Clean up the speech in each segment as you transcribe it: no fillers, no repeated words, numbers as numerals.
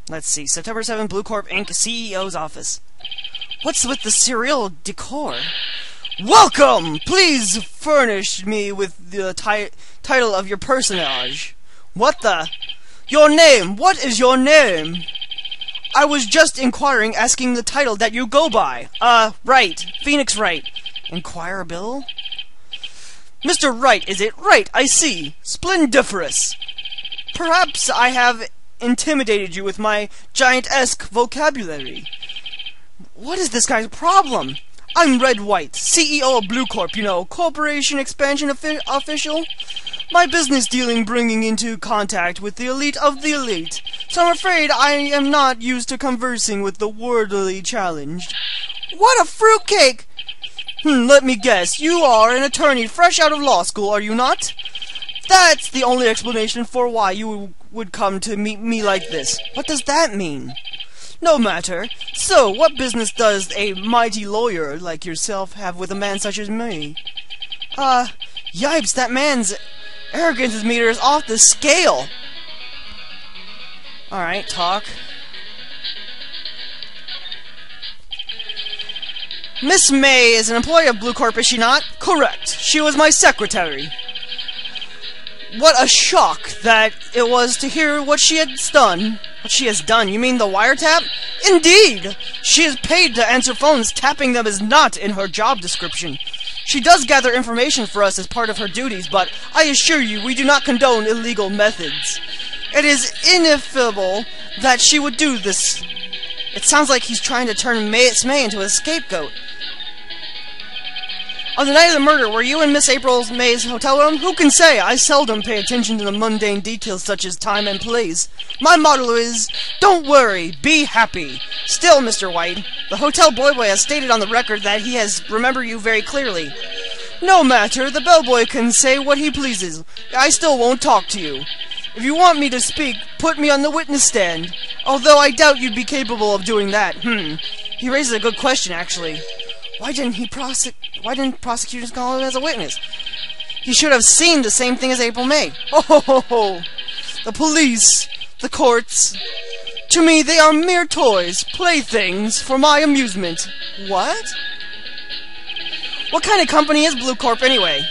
Let's see. September 7th, Blue Corp Inc. CEO's office. What's with the serial decor? Welcome! Please furnish me with the title of your personage. What the? Your name! What is your name? I was just inquiring, asking the title that you go by. Wright. Phoenix Wright. Inquire Bill? Mr. Wright, is it? Right, I see. Splendiferous. Perhaps I have intimidated you with my giant-esque vocabulary. What is this guy's problem? I'm Red White, CEO of Blue Corp, you know, Corporation Expansion Official. My business dealing bringing into contact with the elite of the elite, so I'm afraid I am not used to conversing with the worldly challenged. What a fruitcake! Let me guess, you are an attorney fresh out of law school, are you not? That's the only explanation for why you would come to meet me like this. What does that mean? No matter. So, what business does a mighty lawyer like yourself have with a man such as me? Yipes, that man's arrogance meter is off the scale. Alright, talk. Miss May is an employee of Blue Corp, is she not? Correct. She was my secretary. What a shock that it was to hear what she has done. What she has done? You mean the wiretap? Indeed! She is paid to answer phones. Tapping them is not in her job description. She does gather information for us as part of her duties, but I assure you we do not condone illegal methods. It is ineffable that she would do this. It sounds like he's trying to turn Miss May into a scapegoat. On the night of the murder, were you in Miss April May's hotel room? Who can say? I seldom pay attention to the mundane details such as time and place. My motto is, don't worry, be happy. Still, Mr. White, the hotel boy has stated on the record that he has remembered you very clearly. No matter, the bellboy can say what he pleases. I still won't talk to you. If you want me to speak, put me on the witness stand. Although I doubt you'd be capable of doing that. He raises a good question, actually. Why didn't prosecutors call him as a witness? He should have seen the same thing as April May. Oh, the police, the courts. To me, they are mere toys, playthings for my amusement. What? What kind of company is Blue Corp anyway?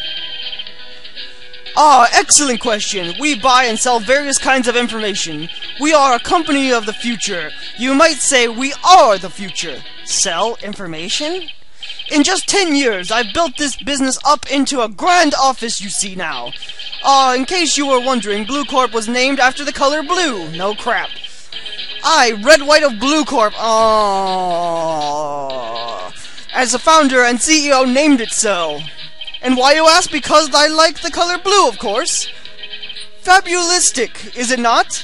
Ah, excellent question. We buy and sell various kinds of information. We are a company of the future. You might say we are the future. Sell information? In just 10 years, I've built this business up into a grand office you see now. In case you were wondering, Blue Corp was named after the color blue. No crap. I, Red White of Blue Corp, as the founder and CEO, named it so. And why, you ask? Because I like the color blue, of course. Fabulistic, is it not?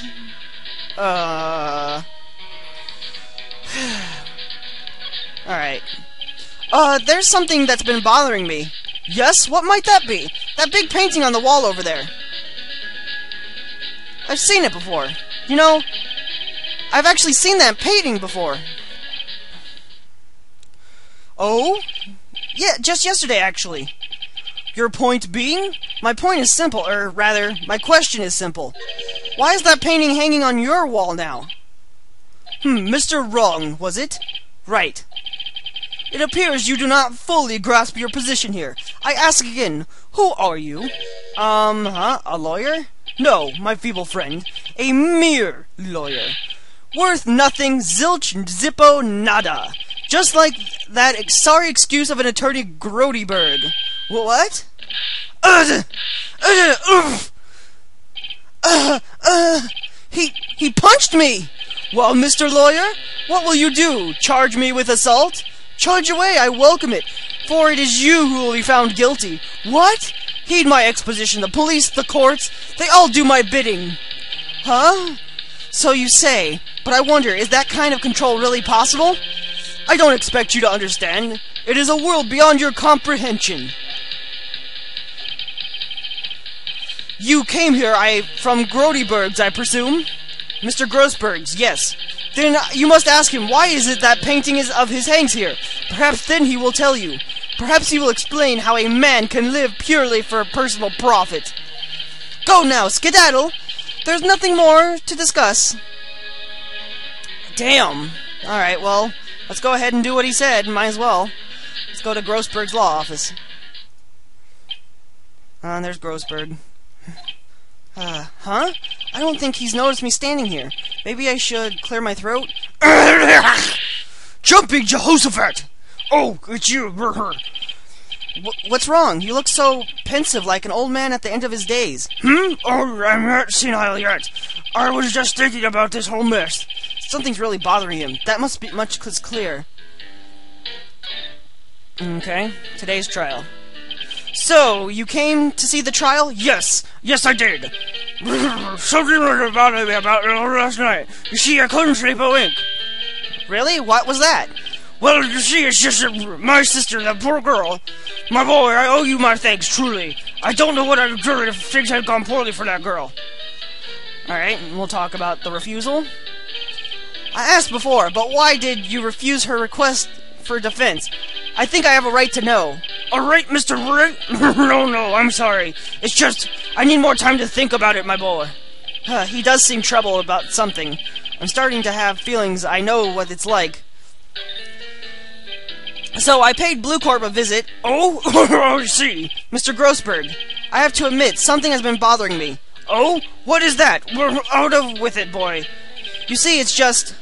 Alright. There's something that's been bothering me. Yes? What might that be? That big painting on the wall over there. I've seen it before. You know, I've actually seen that painting before. Oh? Yeah, just yesterday, actually. Your point being? My point is simple, or rather, my question is simple. Why is that painting hanging on your wall now? Mr. Wrong, was it? Right. It appears you do not fully grasp your position here. I ask again, who are you? A lawyer? No, my feeble friend. A mere lawyer. Worth nothing, zilch, zippo, nada. Just like that sorry excuse of an attorney Grodyberg. What? He punched me! Well, Mr. Lawyer, what will you do? Charge me with assault? Charge away, I welcome it, for it is you who will be found guilty. What? Heed my exposition. The police, the courts, they all do my bidding. Huh? So you say, but I wonder, is that kind of control really possible? I don't expect you to understand. It is a world beyond your comprehension. You came here, from Grodyberg's, I presume? Mr. Grossberg's, yes. Then you must ask him, why is it that painting of his hangs here? Perhaps then he will tell you. Perhaps he will explain how a man can live purely for personal profit. Go now, skedaddle! There's nothing more to discuss. Damn. Alright, well, let's go ahead and do what he said. Might as well. Let's go to Grossberg's law office. There's Grossberg. Huh? I don't think he's noticed me standing here. Maybe I should clear my throat? Jumping Jehoshaphat! Oh, it's you. What's wrong? You look so pensive, like an old man at the end of his days. Oh, I'm not senile yet. I was just thinking about this whole mess. Something's really bothering him. That must be much clear. Okay, today's trial. So, you came to see the trial? Yes, I did. Something was bothering me about it last night. You see, I couldn't sleep a wink. Really? What was that? Well, you see, it's just my sister, that poor girl. My boy, I owe you my thanks, truly. I don't know what I'd have done if things had gone poorly for that girl. Alright, we'll talk about the refusal. I asked before, but why did you refuse her request for defense? I think I have a right to know. A right, Mr. Wright? No, I'm sorry. It's just, I need more time to think about it, my boy. He does seem troubled about something. I'm starting to have feelings. I know what it's like. So I paid Blue Corp a visit. Oh, I see. Mr. Grossberg, I have to admit, something has been bothering me. Oh? What is that? We're out of with it, boy. You see, it's just...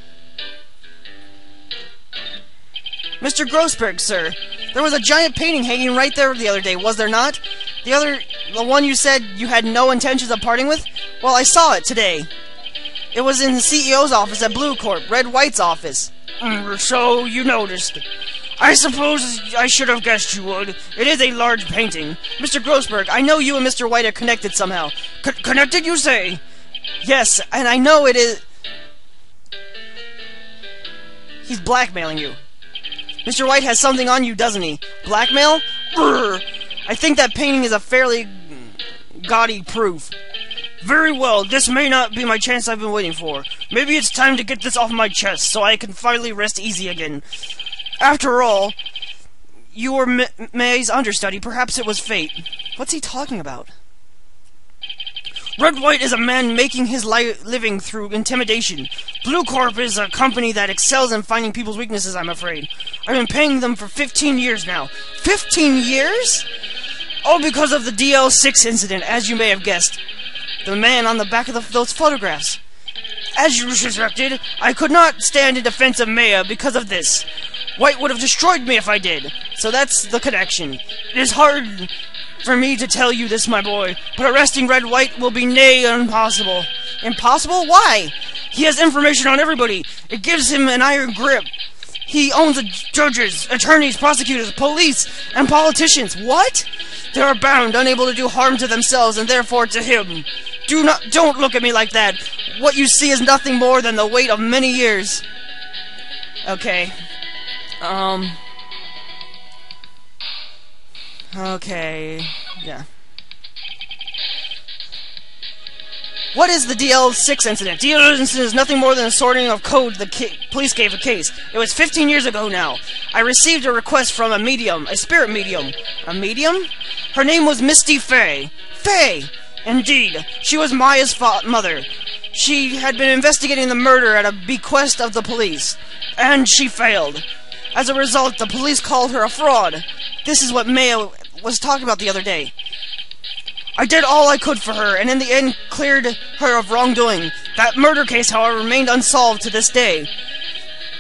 Mr. Grossberg, sir, there was a giant painting hanging right there the other day, was there not? The one you said you had no intentions of parting with? Well, I saw it today. It was in the CEO's office at Blue Corp, Red White's office. So you noticed. I suppose I should have guessed you would. It is a large painting. Mr. Grossberg, I know you and Mr. White are connected somehow. Connected, you say? Yes, and I know it is... He's blackmailing you. Mr. White has something on you, doesn't he? Blackmail? I think that painting is a fairly gaudy proof. Very well, this may not be my chance I've been waiting for. Maybe it's time to get this off my chest, so I can finally rest easy again. After all, you were May's understudy. Perhaps it was fate. What's he talking about? Red White is a man making his living through intimidation. Blue Corp is a company that excels in finding people's weaknesses, I'm afraid. I've been paying them for 15 years now. 15 years? All because of the DL6 incident, as you may have guessed. The man on the back of those photographs. As you suspected, I could not stand in defense of Maya because of this. White would have destroyed me if I did. So that's the connection. It is hard for me to tell you this, my boy, but arresting Red White will be impossible. Impossible? Why? He has information on everybody. It gives him an iron grip. He owns the judges, attorneys, prosecutors, police, and politicians. What? They are bound, unable to do harm to themselves and therefore to him. Don't look at me like that. What you see is nothing more than the weight of many years. Okay. Okay. Yeah. What is the DL6 incident? DL6 incident is nothing more than a sorting of code the police gave a case. It was 15 years ago now. I received a request from a medium, a spirit medium. A medium? Her name was Misty Fay. Fay! Indeed. She was Maya's mother. She had been investigating the murder at a bequest of the police. And she failed. As a result, the police called her a fraud. This is what Maya was talking about the other day. I did all I could for her, and in the end cleared her of wrongdoing. That murder case, however, remained unsolved to this day.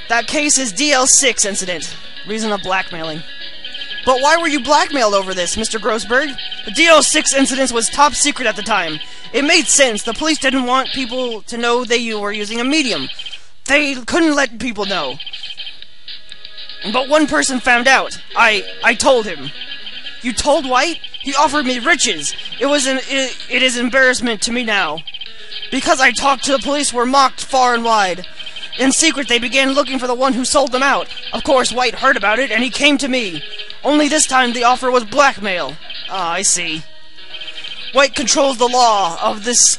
That case is DL6 incident. Reason of blackmailing. But why were you blackmailed over this, Mr. Grossberg? The DL6 incident was top secret at the time. It made sense. The police didn't want people to know they were using a medium. They couldn't let people know. But one person found out. I told him. You told White? He offered me riches. It is embarrassment to me now. Because I talked to the police, were mocked far and wide. In secret, they began looking for the one who sold them out. Of course, White heard about it, and he came to me. Only this time, the offer was blackmail. Ah, I see. White controls the law of this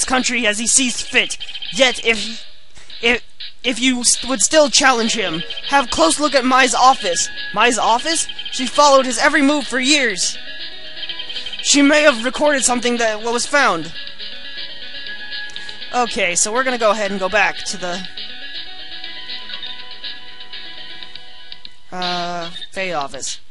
country as he sees fit. Yet, if you would still challenge him, have a close look at Mai's office. Mai's office? She followed his every move for years. She may have recorded something that was found. Okay, so we're gonna go ahead and go back to the Fate office.